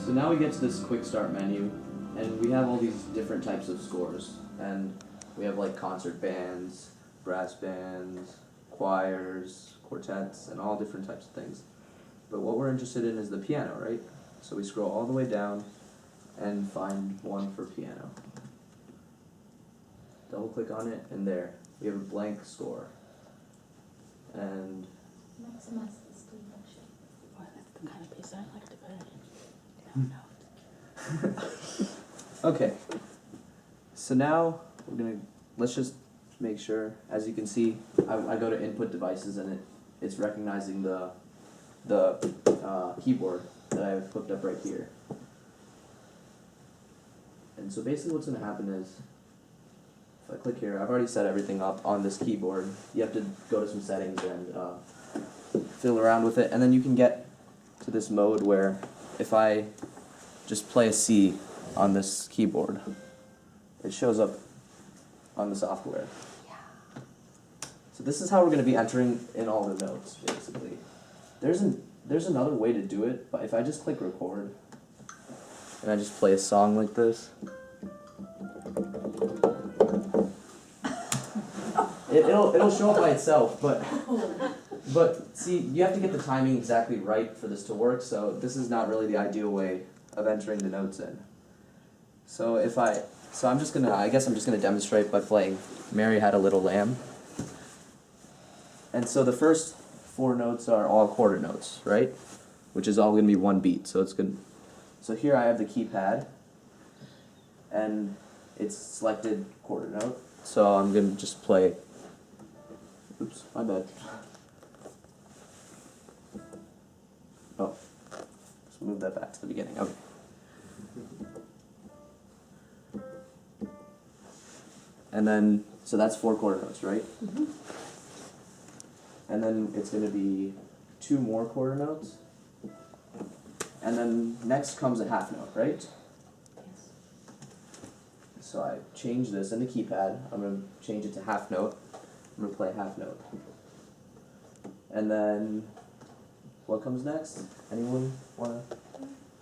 So now we get to this quick start menu, and we have all these different types of scores, and we have like concert bands, brass bands, choirs, quartets, and all different types of things. But what we're interested in is the piano, right? So we scroll all the way down and find one for piano. Double click on it, and there, we have a blank score. And Maximize the speed function. Well, that's the kind of piece I like to put in. No. okay, so now let's just make sure, as you can see, I go to input devices and it's recognizing the keyboard that I have hooked up right here. And so basically what's going to happen is, if I click here, I've already set everything up on this keyboard. You have to go to some settings and fiddle around with it, and then you can get to this mode where if I just play a C on this keyboard, it shows up on the software. Yeah. So this is how we're going to be entering in all the notes, basically. There's another way to do it, but if I just click record, and I just play a song like this, it'll show up by itself, but see, you have to get the timing exactly right for this to work, so this is not really the ideal way of entering the notes in. So I guess I'm just gonna demonstrate by playing Mary Had a Little Lamb. And so the first 4 notes are all quarter notes, right? Which is all gonna be one beat, so it's good. So here I have the keypad, and it's selected quarter note, so I'm gonna just play. Oops, my bad. Oh, let's move that back to the beginning. Okay. And then, so that's 4 quarter notes, right? Mm-hmm. And then it's going to be 2 more quarter notes. And then next comes a half note, right? Yes. So I change this in the keypad. I'm going to change it to half note. I'm going to play half note. And then, what comes next? Anyone want to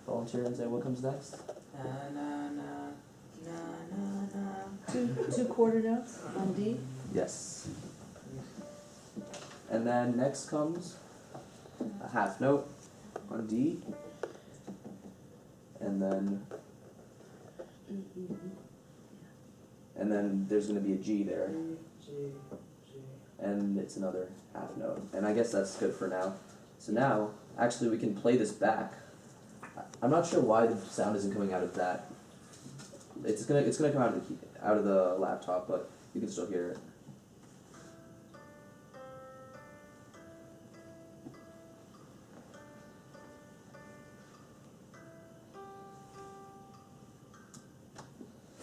volunteer and say what comes next? Two quarter notes on D. Yes. And then next comes a half note on D. And then there's going to be a G there. And it's another half note. And I guess that's good for now. So now, actually we can play this back. I'm not sure why the sound isn't coming out of that. It's gonna come out of the laptop, but you can still hear it.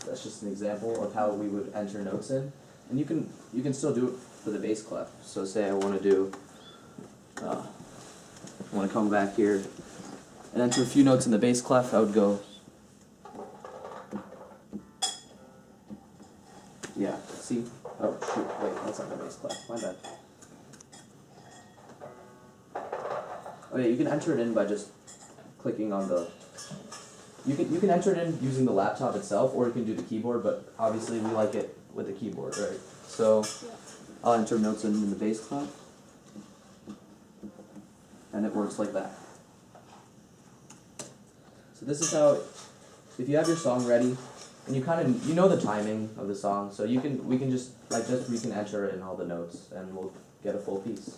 That's just an example of how we would enter notes in, and you can still do it for the bass clef. So say I want to do, I want to come back here and enter a few notes in the bass clef. I would go. Yeah, see? Oh, shoot, wait, that's not the bass clef, my bad. Oh yeah, you can enter it in by just clicking on the... You can enter it in using the laptop itself, or you can do the keyboard, but obviously we like it with the keyboard, right? So, I'll enter notes in the bass clef, and it works like that. So this is how, if you have your song ready, and you know the timing of the song, so we can just like this, we can enter in all the notes, and we'll get a full piece.